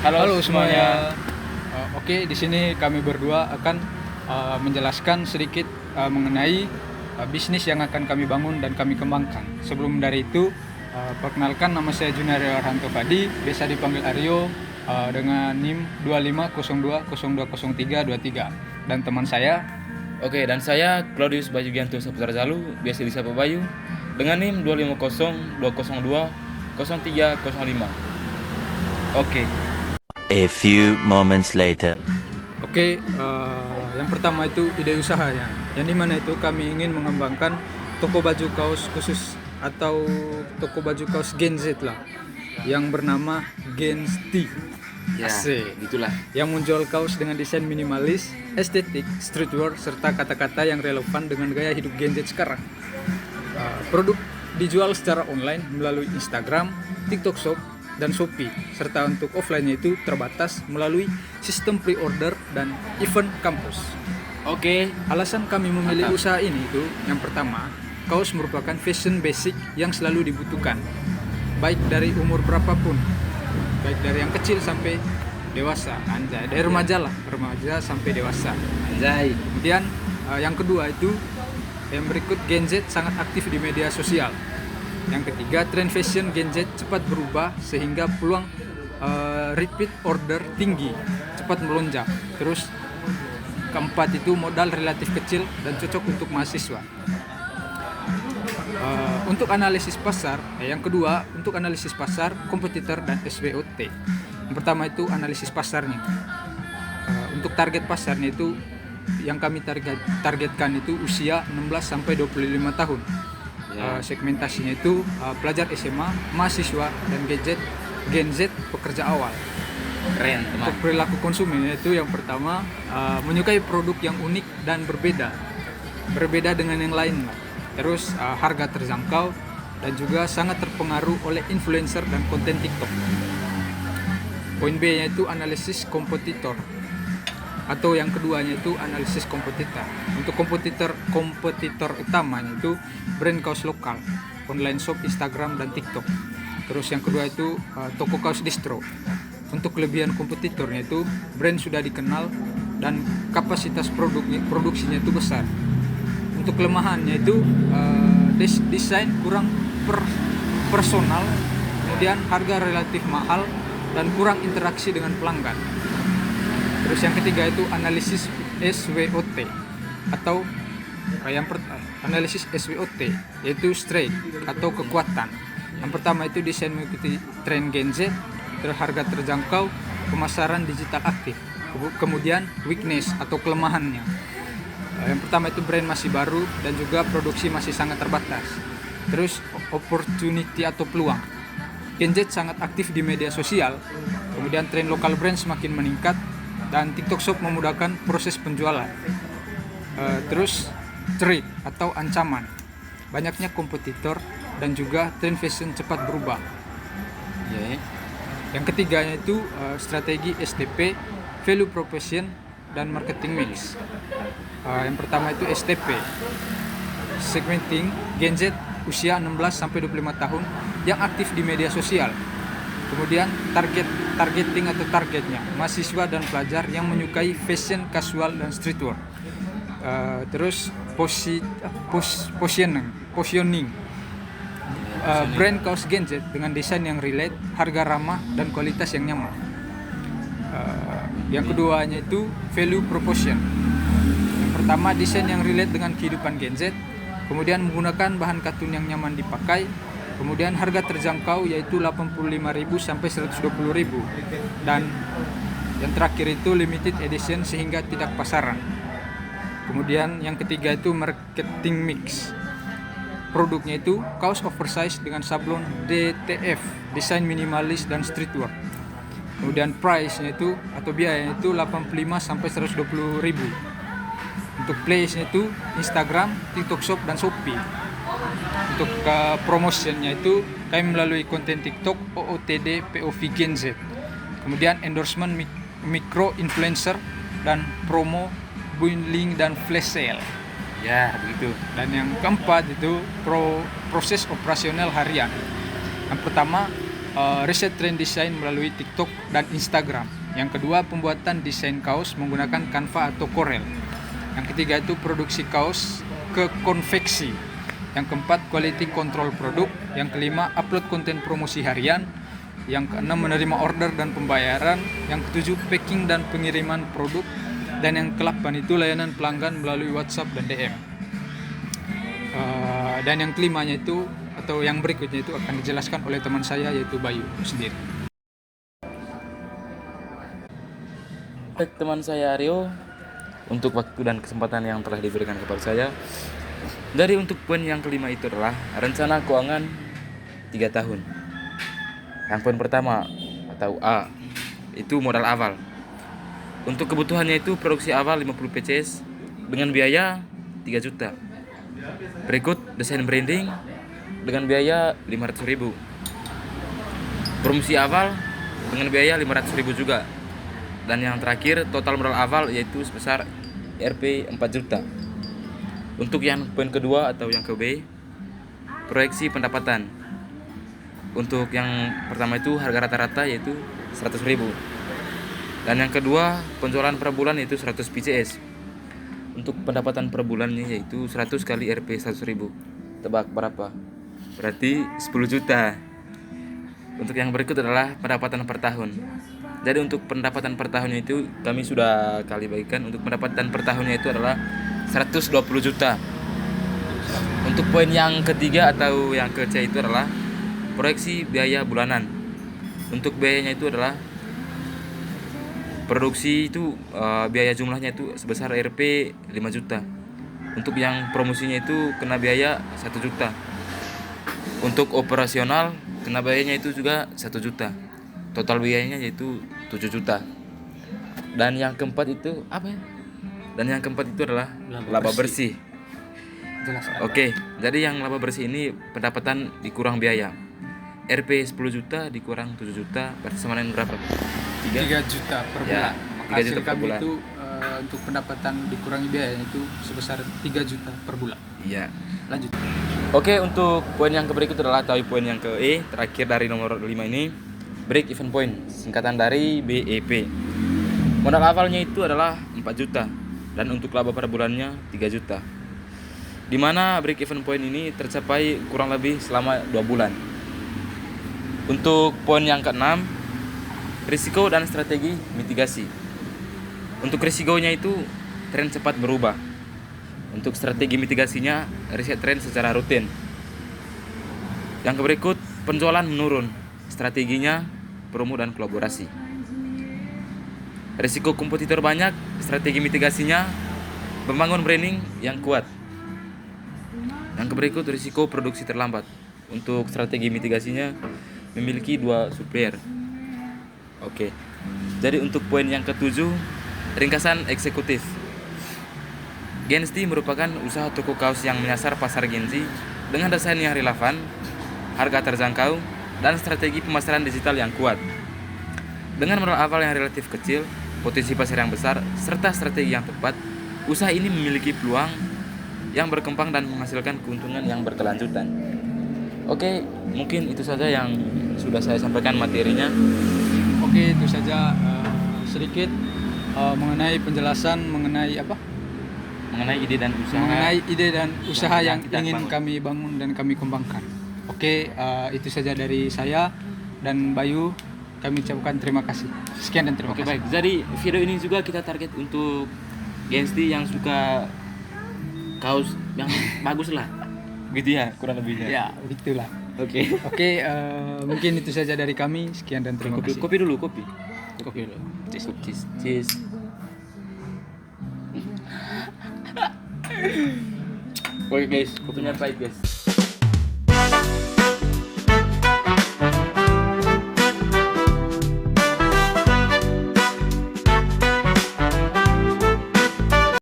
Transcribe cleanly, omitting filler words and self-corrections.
Halo semuanya. Oke, di sini kami berdua akan menjelaskan sedikit mengenai bisnis yang akan kami bangun dan kami kembangkan. Sebelum dari itu, perkenalkan, nama saya Junario Arhanto Fadi, biasa dipanggil Aryo, dengan NIM 2502020323, dan teman saya. Oke, dan saya Claudius Bayu Gianto Saputra Jalu, biasa disapa Bayu, dengan NIM 2502020305. Oke. A few moments later. Oke, yang pertama itu ide usahanya, yang dimana itu kami ingin mengembangkan toko baju kaos khusus atau toko baju kaos Gen Z lah, yang bernama Gen Z. Ya, Asik. gitulah. Yang menjual kaos dengan desain minimalis, estetik, streetwear, serta kata-kata yang relevan dengan gaya hidup Gen Z sekarang. Produk dijual secara online melalui Instagram, TikTok Shop, dan Shopee, serta untuk offline-nya itu terbatas melalui sistem pre-order dan event kampus. Oke, Alasan kami memilih Mantap. usaha ini itu, yang pertama, kaos merupakan fashion basic yang selalu dibutuhkan, baik dari umur berapapun, baik dari yang kecil sampai dewasa, anjay, dari remaja sampai dewasa. anjay. Kemudian yang kedua itu, yang berikut, Gen Z sangat aktif di media sosial. Yang ketiga, tren fashion Gen Z cepat berubah sehingga peluang repeat order tinggi, cepat melonjak. Terus keempat itu, modal relatif kecil dan cocok untuk mahasiswa. Untuk analisis pasar, yang kedua, untuk analisis pasar, kompetitor dan SWOT. Yang pertama itu analisis pasarnya. Untuk target pasarnya itu, yang kami targetkan itu usia 16 sampai 25 tahun. Segmentasinya itu pelajar SMA, mahasiswa, dan Gen Z pekerja awal. Keren, teman. Untuk perilaku konsumen itu, yang pertama, menyukai produk yang unik dan berbeda dengan yang lain. Terus harga terjangkau dan juga sangat terpengaruh oleh influencer dan konten TikTok. Poin B yaitu analisis kompetitor, atau yang keduanya itu analisis kompetitor. Untuk kompetitor utamanya itu brand kaos lokal, online shop, Instagram, dan TikTok. Terus yang kedua itu toko kaos distro. Untuk kelebihan kompetitornya itu brand sudah dikenal dan kapasitas produksinya itu besar. Untuk kelemahannya itu desain kurang personal, kemudian harga relatif mahal dan kurang interaksi dengan pelanggan. Terus yang ketiga itu analisis SWOT, atau analisis SWOT yaitu strength atau kekuatan. Yang pertama itu desain mengikuti tren Gen Z, terus harga terjangkau, pemasaran digital aktif. Kemudian weakness atau kelemahannya. Yang pertama itu brand masih baru dan juga produksi masih sangat terbatas. Terus opportunity atau peluang. Gen Z sangat aktif di media sosial, kemudian tren lokal brand semakin meningkat, dan TikTok Shop memudahkan proses penjualan. Terus threat atau ancaman, banyaknya kompetitor dan juga tren fashion cepat berubah. Yang ketiganya itu strategi STP, value proposition, dan marketing mix. Yang pertama itu STP, segmenting Gen Z usia 16 sampai 25 tahun yang aktif di media sosial. Kemudian targeting atau targetnya mahasiswa dan pelajar yang menyukai fashion casual dan streetwear. Terus positioning, brand kaos Gen Z dengan desain yang relate, harga ramah, dan kualitas yang nyaman. Yang keduanya itu value proposition. Yang pertama, desain yang relate dengan kehidupan Gen Z, kemudian menggunakan bahan katun yang nyaman dipakai, kemudian harga terjangkau yaitu 85.000 sampai 120.000, dan yang terakhir itu limited edition sehingga tidak pasaran. Kemudian yang ketiga itu marketing mix. Produknya itu kaos oversize dengan sablon DTF, desain minimalis dan streetwear. Kemudian price-nya itu atau biayanya itu 85 sampai 120.000. Untuk place-nya itu Instagram, TikTok Shop, dan Shopee. Untuk promotionnya itu kami melalui konten TikTok, OOTD, POV Gen Z. Kemudian endorsement mikro influencer dan promo bundling dan flash sale. Ya, begitu. Dan yang keempat itu proses operasional harian. Yang pertama, riset tren desain melalui TikTok dan Instagram. Yang kedua, pembuatan desain kaos menggunakan Canva atau Corel. Yang ketiga itu produksi kaos ke konveksi. Yang keempat, quality control produk. Yang kelima, upload konten promosi harian. Yang keenam, menerima order dan pembayaran. Yang ketujuh, packing dan pengiriman produk. Dan yang ke-8 itu layanan pelanggan melalui WhatsApp dan DM. Dan yang kelimanya itu atau yang berikutnya itu akan dijelaskan oleh teman saya yaitu Bayu sendiri. Baik, teman saya Aryo, untuk waktu dan kesempatan yang telah diberikan kepada saya. Dari untuk poin yang kelima itu adalah rencana keuangan 3 tahun. Yang poin pertama atau A itu modal awal. Untuk kebutuhannya itu produksi awal 50 PCS dengan biaya 3 juta. Berikut desain branding dengan biaya 500.000. Promosi awal dengan biaya 500.000 juga. Dan yang terakhir total modal awal yaitu sebesar Rp 4 juta. Untuk yang poin kedua atau yang ke B, proyeksi pendapatan. Untuk yang pertama itu harga rata-rata yaitu 100.000. Dan yang kedua, penjualan per bulan yaitu 100 PCS. Untuk pendapatan per bulannya yaitu 100 kali Rp 100.000. Tebak berapa? Berarti 10 juta. Untuk yang berikut adalah pendapatan per tahun. Jadi untuk pendapatan per tahunnya itu kami sudah kali bagikan. Untuk pendapatan per tahunnya itu adalah 120 juta. Untuk poin yang ketiga atau yang ke C itu adalah proyeksi biaya bulanan. Untuk biayanya itu adalah produksi itu biaya jumlahnya itu sebesar Rp 5 juta. Untuk yang promosinya itu kena biaya 1 juta. Untuk operasional kena biayanya itu juga 1 juta. Total biayanya yaitu 7 juta. Dan yang keempat itu apa ya? Dan yang keempat itu adalah laba bersih. Oke, jadi yang laba bersih ini pendapatan dikurang biaya. Rp 10 juta dikurang 7 juta berarti sama dengan berapa? 3 juta per Ya, bulan. 3 Maka juta hasil per kami bulan. itu untuk pendapatan dikurangi biayanya itu sebesar 3 juta per bulan. Iya. Lanjut. Oke, untuk poin yang berikut adalah atau poin yang ke E, terakhir dari nomor 5 ini, break even point, singkatan dari BEP. Modal awalnya itu adalah 4 juta dan untuk laba per bulannya 3 juta. Di mana break even point ini tercapai kurang lebih selama 2 bulan. Untuk poin yang ke-6, risiko dan strategi mitigasi. Untuk risikonya itu tren cepat berubah. Untuk strategi mitigasinya riset tren secara rutin. Yang berikut, penjualan menurun. Strateginya promo dan kolaborasi. Risiko kompetitor banyak, strategi mitigasinya membangun branding yang kuat. Yang berikut, risiko produksi terlambat. Untuk strategi mitigasinya memiliki 2 supplier. Oke. Jadi untuk poin yang ke-7, ringkasan eksekutif. Gensti merupakan usaha toko kaos yang menyasar pasar Gen Z dengan desain yang relevan, harga terjangkau, dan strategi pemasaran digital yang kuat. Dengan modal awal yang relatif kecil, potensi pasar yang besar, serta strategi yang tepat, usaha ini memiliki peluang yang berkembang dan menghasilkan keuntungan yang berkelanjutan. Oke, mungkin itu saja yang sudah saya sampaikan materinya. Oke, itu saja sedikit mengenai penjelasan mengenai apa? Mengenai ide dan usaha. Mengenai ide dan usaha yang kita ingin bangun. kami bangun dan kami kembangkan. Oke, itu saja dari saya dan Bayu. Kami ucapkan terima kasih. Sekian dan terima Oke, kasih. baik. Jadi video ini juga kita target untuk Gensti yang suka kaos yang bagus lah. Gitu ya, kurang lebihnya. Ya, begitulah. Oke. Oke, mungkin itu saja dari kami. Sekian dan terima kasih. Kopi dulu, kopi. Kopi dulu. Cheers. Oke guys, kopinya pahit guys.